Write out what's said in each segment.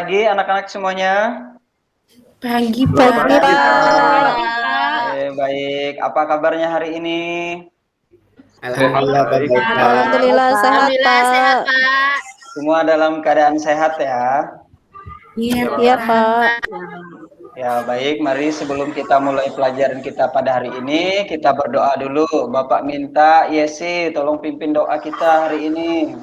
pagi anak-anak semuanya. Pagi, Selamat Pak. pagi, Pak. Baik. Apa kabarnya hari ini? Alhamdulillah, Pak. Baik. Baik, Pak. Alhamdulillah sehat, Alhamdulillah sehat, Pak. Pak. Semua dalam keadaan sehat ya? Iya, Pak. Ya, baik. Mari sebelum kita mulai pelajaran kita pada hari ini, kita berdoa dulu. Bapak minta Yesi, tolong pimpin doa kita hari ini.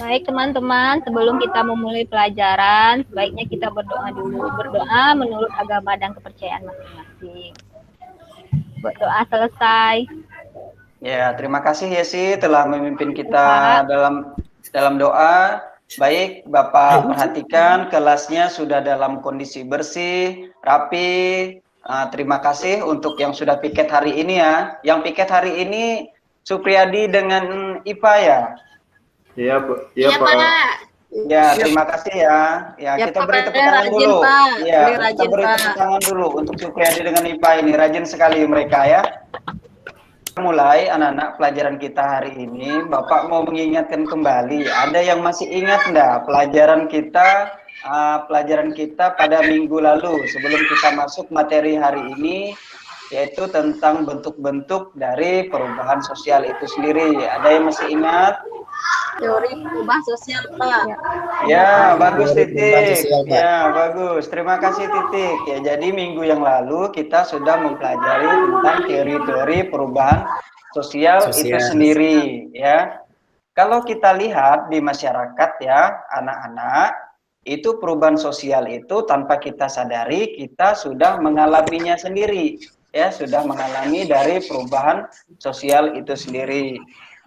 Baik teman-teman, sebelum kita memulai pelajaran, sebaiknya kita berdoa dulu. Berdoa menurut agama dan kepercayaan masing-masing. Berdoa selesai. Ya, terima kasih Yesi telah memimpin kita dalam doa. Baik, Bapak perhatikan kelasnya sudah dalam kondisi bersih, rapi. Terima kasih untuk yang sudah piket hari ini ya. Yang piket hari ini Supriyadi dengan IPA ya. Iya, Pak. Ya, terima kasih ya. Ya, kita beri tepuk tangan dulu. Iya, kita beri tepuk tangan dulu untuk Supriyadi dengan IPA ini. Rajin sekali mereka ya. Mulai anak-anak pelajaran kita hari ini, Bapak mau mengingatkan kembali. Ada yang masih ingat enggak pelajaran kita pada minggu lalu sebelum kita masuk materi hari ini, yaitu tentang bentuk-bentuk dari perubahan sosial itu sendiri. Ada yang masih ingat? Teori perubahan sosial, Pak. Ya, bagus Titik. Sosial, Pak. Ya, bagus. Terima kasih Titik. Ya, jadi minggu yang lalu kita sudah mempelajari tentang teori-teori perubahan sosial itu sendiri, ya. Kalau kita lihat di masyarakat ya, anak-anak, itu perubahan sosial itu tanpa kita sadari kita sudah mengalaminya sendiri, ya, sudah mengalami dari perubahan sosial itu sendiri.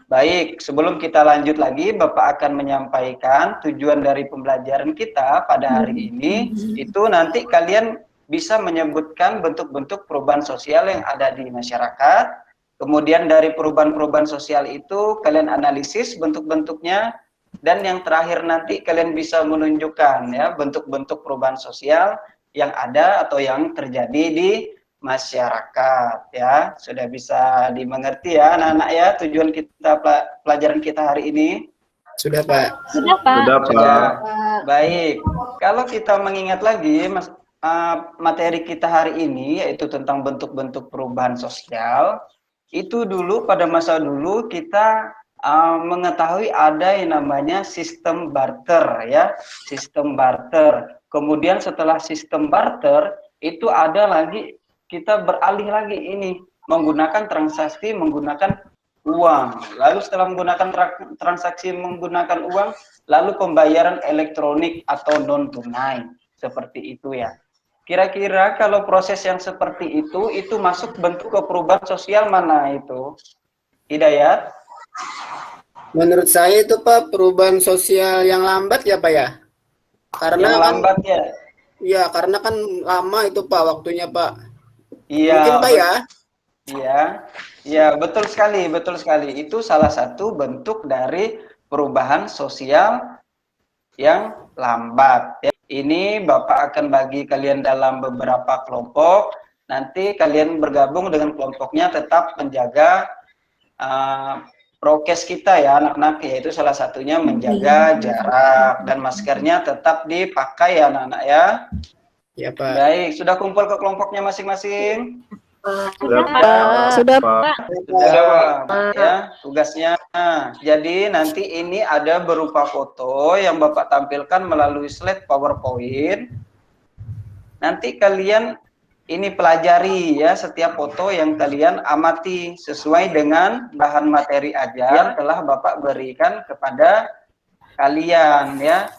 Baik, sebelum kita lanjut lagi, Bapak akan menyampaikan tujuan dari pembelajaran kita pada hari ini. Itu nanti kalian bisa menyebutkan bentuk-bentuk perubahan sosial yang ada di masyarakat. Kemudian dari perubahan-perubahan sosial itu kalian analisis bentuk-bentuknya. Dan yang terakhir nanti kalian bisa menunjukkan ya bentuk-bentuk perubahan sosial yang ada atau yang terjadi di masyarakat ya. Sudah bisa dimengerti ya anak-anak ya tujuan kita pelajaran kita hari ini? Sudah, Pak. Sudah, Pak. Sudah, Pak. Baik, kalau kita mengingat lagi materi kita hari ini yaitu tentang bentuk-bentuk perubahan sosial, itu dulu pada masa dulu kita mengetahui ada yang namanya sistem barter ya, sistem barter. Kemudian setelah sistem barter itu ada lagi kita beralih lagi ini menggunakan transaksi menggunakan uang. Lalu setelah menggunakan transaksi menggunakan uang, lalu pembayaran elektronik atau non tunai seperti itu ya. Kira-kira kalau proses yang seperti itu masuk bentuk ke perubahan sosial mana itu? Hidayat? Menurut saya itu, Pak, perubahan sosial yang lambat ya, Pak ya. Karena yang lambat ya. Iya, karena kan lama itu, Pak, waktunya, Pak. Iya. Mungkin, Pak ya. Iya. Ya, betul sekali, betul sekali. Itu salah satu bentuk dari perubahan sosial yang lambat. Ini Bapak akan bagi kalian dalam beberapa kelompok. Nanti kalian bergabung dengan kelompoknya tetap menjaga prokes kita ya anak-anak, yaitu salah satunya menjaga jarak dan maskernya tetap dipakai ya anak-anak ya. Ya, Pak. Baik, sudah kumpul ke kelompoknya masing-masing? Sudah, Pak. Sudah, Pak. Sudah, ya tugasnya. Jadi nanti ini ada berupa foto yang Bapak tampilkan melalui slide PowerPoint. Nanti kalian ini pelajari ya setiap foto yang kalian amati sesuai dengan bahan materi ajar yang telah Bapak berikan kepada kalian ya.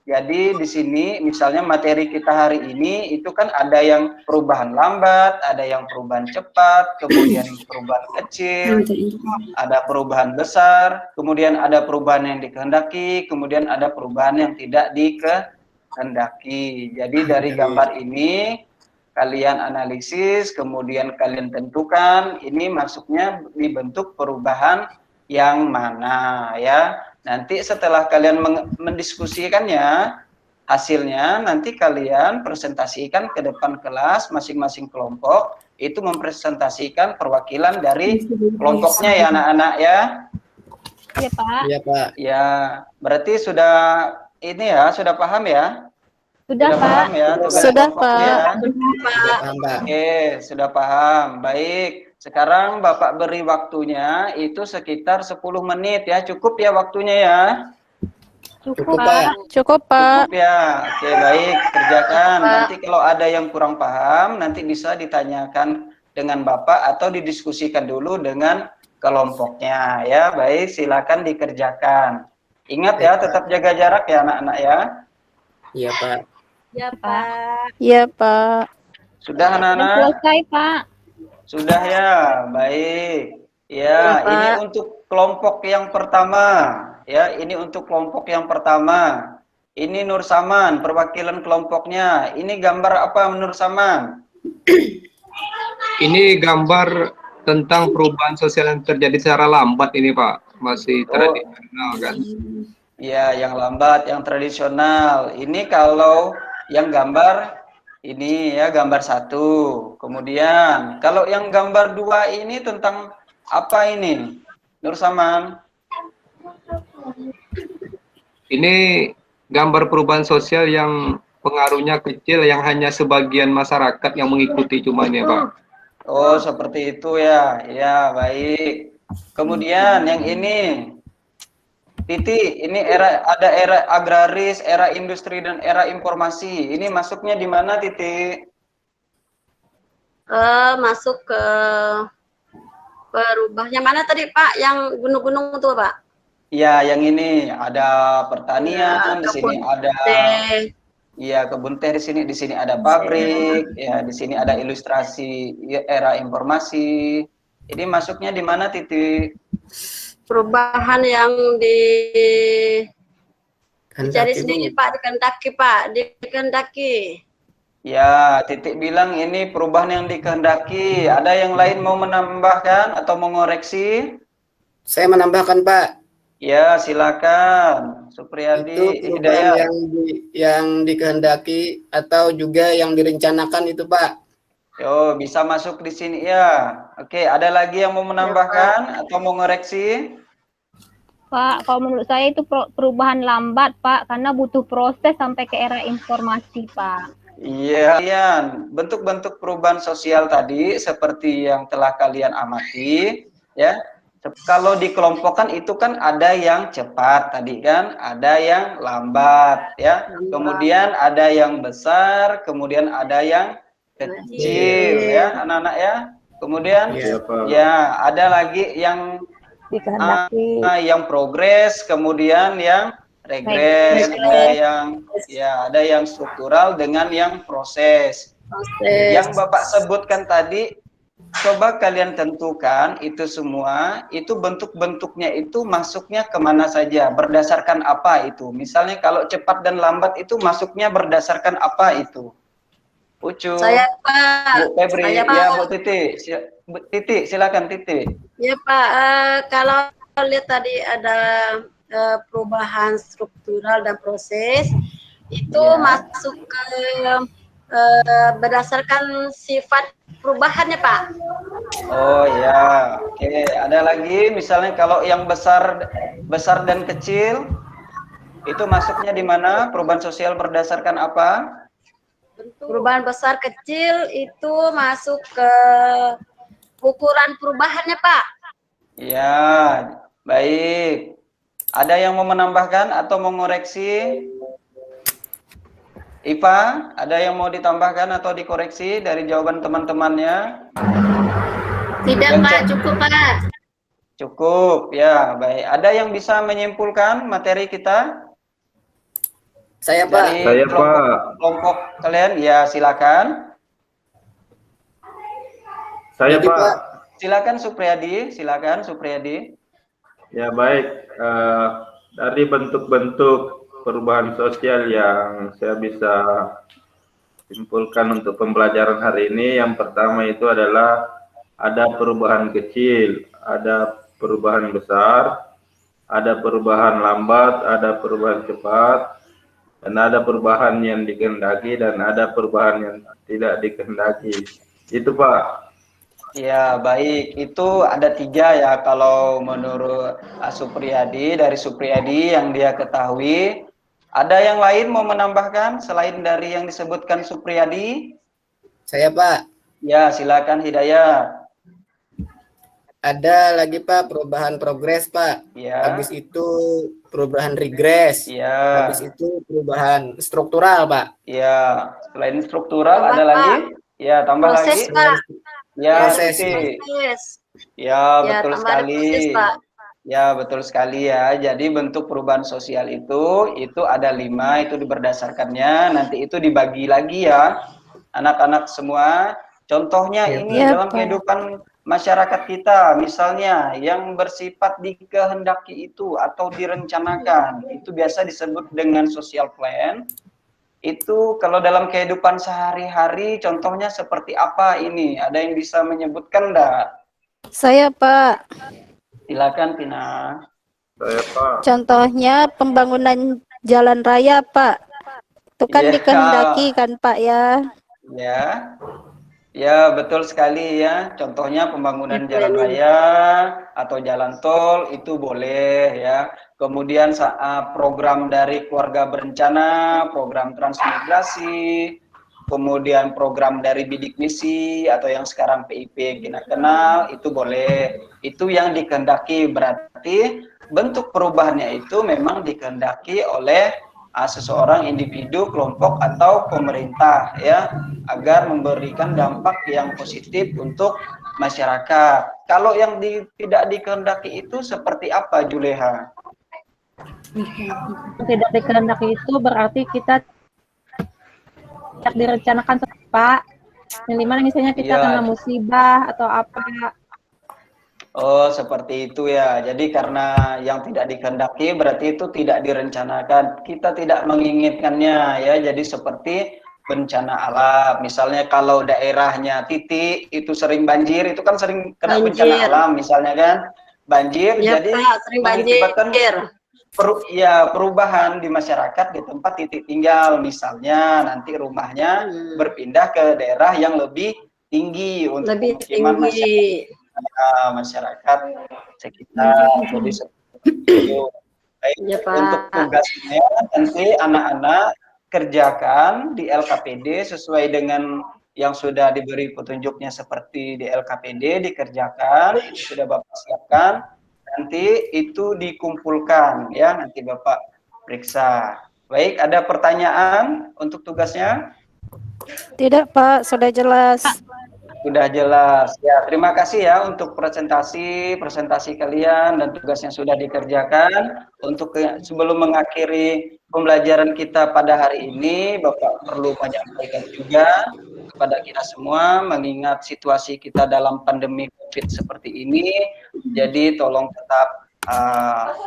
Jadi di sini misalnya materi kita hari ini itu kan ada yang perubahan lambat, ada yang perubahan cepat, kemudian perubahan kecil, ada perubahan besar, kemudian ada perubahan yang dikehendaki, kemudian ada perubahan yang tidak dikehendaki. Jadi dari gambar ini kalian analisis, kemudian kalian tentukan ini masuknya di bentuk perubahan yang mana ya. Nanti setelah kalian mendiskusikannya, hasilnya nanti kalian presentasikan ke depan kelas masing-masing kelompok, itu mempresentasikan perwakilan dari kelompoknya ya anak-anak ya. Iya, Pak. Iya, Pak. Ya, berarti sudah ini ya, sudah paham ya? Sudah, Pak. paham ya? Tugas Sudah, kelompoknya Pak. ya? Sudah paham, Pak. Oke, sudah paham. Baik. Sekarang Bapak beri waktunya itu sekitar 10 menit ya. Cukup ya waktunya ya? Cukup, Pak. Cukup, Pak. Cukup ya. Oke, baik. Kerjakan. Nanti kalau ada yang kurang paham, nanti bisa ditanyakan dengan Bapak atau didiskusikan dulu dengan kelompoknya ya. Baik, silakan dikerjakan. Ingat ya, tetap jaga jarak ya anak-anak ya. Iya, Pak. Ya, Pak. Iya, Pak. Sudah Sudah anak-anak? selesai, Pak. Sudah ya, baik. Ya, ini untuk kelompok yang pertama. Ya, ini untuk kelompok yang pertama. Ini Nur Saman, perwakilan kelompoknya. Ini gambar apa Nur Saman? Ini gambar tentang perubahan sosial yang terjadi secara lambat ini Pak, masih tradisional kan? Ya, yang lambat, yang tradisional. Ini kalau yang gambar ini ya gambar 1. Kemudian kalau yang gambar 2 ini tentang apa ini? Nur Saman. Ini gambar perubahan sosial yang pengaruhnya kecil, yang hanya sebagian masyarakat yang mengikuti cuman ya Pak. Oh, seperti itu ya. Ya, baik. Kemudian yang ini Titi, ini ada era agraris, era industri dan era informasi. Ini masuknya di mana Titi? Masuk ke perubahnya mana tadi Pak? Yang gunung-gunung itu Pak? Ya, yang ini ada pertanian, Ya, di sini ada iya kebun teh di sini ada pabrik, ya di sini ada ilustrasi era informasi. Ini masuknya di mana Titi? Perubahan yang dicari sendiri Pak, dikehendaki. Ya, Titik bilang ini perubahan yang dikehendaki. Ada yang lain mau menambahkan atau mengoreksi? Saya menambahkan, Pak. Ya, silakan. Supriyadi Itu Hidayat. perubahan yang dikehendaki atau juga yang direncanakan itu, Pak. Yo, bisa masuk di sini ya. Oke, ada lagi yang mau menambahkan atau mau mengoreksi? Pak, kalau menurut saya itu perubahan lambat, Pak, karena butuh proses sampai ke era informasi, Pak. Iya, bentuk-bentuk perubahan sosial tadi seperti yang telah kalian amati, ya. Kalau dikelompokkan itu kan ada yang cepat tadi kan, ada yang lambat, ya. Kemudian ada yang besar, kemudian ada yang kecil, ya, anak-anak ya. Kemudian, ya, ada lagi yang yang progres, kemudian yang regres, ada yang struktural dengan yang proses. Yang Bapak sebutkan tadi, coba kalian tentukan itu semua, itu bentuk-bentuknya itu masuknya kemana saja, berdasarkan apa itu. Misalnya kalau cepat dan lambat itu masuknya berdasarkan apa itu. Ucu, Saya Pak, Bu Febri, saya, Pak. ya Bu Titi, silakan Titi. Ya Pak, kalau lihat tadi ada perubahan struktural dan proses, itu masuk ke berdasarkan sifat perubahannya Pak. Oh ya, oke. Ada lagi, misalnya kalau yang besar dan kecil, itu masuknya di mana? Perubahan sosial berdasarkan apa? Perubahan besar kecil itu masuk ke ukuran perubahannya Pak. Ya, baik. Ada yang mau menambahkan atau mengoreksi? Ipa, ada yang mau ditambahkan atau dikoreksi dari jawaban teman-temannya? Tidak Pak, cukup Pak. Cukup, ya, baik. Ada yang bisa menyimpulkan materi kita? Saya, Pak. Dari kelompok kalian, ya silakan. Saya, Jadi, Pak. Silakan Supriyadi. Ya, baik. Dari bentuk-bentuk perubahan sosial yang saya bisa simpulkan untuk pembelajaran hari ini, yang pertama itu adalah ada perubahan kecil, ada perubahan besar, ada perubahan lambat, ada perubahan cepat, dan ada perubahan yang dikehendaki dan ada perubahan yang tidak dikehendaki. Itu Pak. Ya, baik. Itu ada 3 ya kalau menurut Supriyadi, dari Supriyadi yang dia ketahui. Ada yang lain mau menambahkan selain dari yang disebutkan Supriyadi? Saya Pak. Ya, silakan Hidayat. Ada lagi Pak perubahan progres Pak. Ya. Habis itu perubahan regres. Ya. Habis itu perubahan struktural Pak. Ya. Selain struktural Tambah, ada Pak. lagi? Ya, tambah Proses, lagi. Pak. Ya, Proses. Titi. Proses. Ya, Ya, betul tambah ada sekali. proses, Pak. Ya, betul sekali ya. Jadi bentuk perubahan sosial itu ada 5, itu berdasarkannya. Nanti itu dibagi lagi ya, anak-anak semua. Contohnya Ya, ini Pak. dalam kehidupan masyarakat kita, misalnya yang bersifat dikehendaki itu atau direncanakan, itu biasa disebut dengan social plan. Itu kalau dalam kehidupan sehari-hari, contohnya seperti apa ini? Ada yang bisa menyebutkan enggak? Saya, Pak. Silakan, Tina. Saya Pak. Contohnya pembangunan jalan raya, Pak. Itu kan Ya. dikehendaki kan, Pak ya. Ya. Ya, betul sekali ya. Contohnya pembangunan jalan raya atau jalan tol itu boleh ya. Kemudian saat program dari keluarga berencana, program transmigrasi, kemudian program dari bidik misi atau yang sekarang PIP kita kenal, itu boleh. Itu yang dikehendaki, berarti bentuk perubahannya itu memang dikehendaki oleh seseorang individu, kelompok atau pemerintah ya, agar memberikan dampak yang positif untuk masyarakat. Kalau yang tidak dikehendaki itu seperti apa, Juleha? Tidak dikehendaki itu berarti kita tidak direncanakan, Pak. Yang dimana misalnya kita Iya. kena musibah atau apa. Oh, seperti itu ya. Jadi karena yang tidak dikehendaki berarti itu tidak direncanakan. Kita tidak menginginkannya ya. Jadi seperti bencana alam. Misalnya kalau daerahnya titik itu sering banjir, itu kan sering kena bencana Banjir. alam misalnya kan. Banjir, Ya, jadi Pak, sering mengakibatkan banjir. perubahan di masyarakat di tempat titik tinggal. Misalnya nanti rumahnya berpindah ke daerah yang lebih tinggi untuk Lebih pemukiman tinggi. masyarakat sekitar. Jadi seperti itu. Baik, Ya, Pak. untuk tugasnya nanti anak-anak kerjakan di LKPD sesuai dengan yang sudah diberi petunjuknya seperti di LKPD, dikerjakan, itu sudah Bapak siapkan. Nanti itu dikumpulkan ya, nanti Bapak periksa. Baik, ada pertanyaan untuk tugasnya? Tidak, Pak. Sudah jelas. Sudah jelas. Ya, terima kasih ya untuk presentasi kalian dan tugas yang sudah dikerjakan. Untuk sebelum mengakhiri pembelajaran kita pada hari ini, Bapak perlu menyampaikan juga kepada kita semua, mengingat situasi kita dalam pandemi COVID seperti ini. Jadi tolong tetap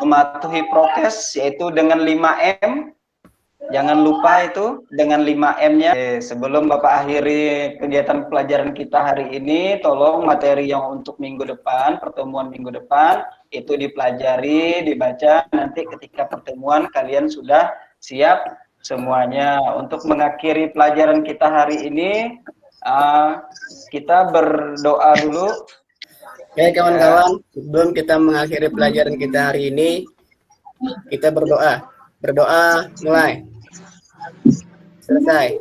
mematuhi prokes, yaitu dengan 5M. Jangan lupa itu dengan 5M-nya. Sebelum Bapak akhiri kegiatan pelajaran kita hari ini, tolong materi yang untuk minggu depan, pertemuan minggu depan, itu dipelajari, dibaca. Nanti ketika pertemuan kalian sudah siap semuanya. Untuk mengakhiri pelajaran kita hari ini, kita berdoa dulu. Oke kawan-kawan, sebelum kita mengakhiri pelajaran kita hari ini, kita berdoa. Berdoa mulai. Selesai.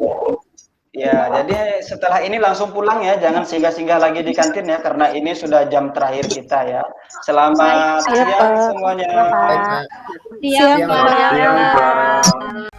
Ya, jadi setelah ini langsung pulang ya, jangan singgah-singgah lagi di kantin ya, karena ini sudah jam terakhir kita ya. Selamat Siap, siang Pak. semuanya. Baik, Pak. Siap, Siang, Pak. Siang, Pak.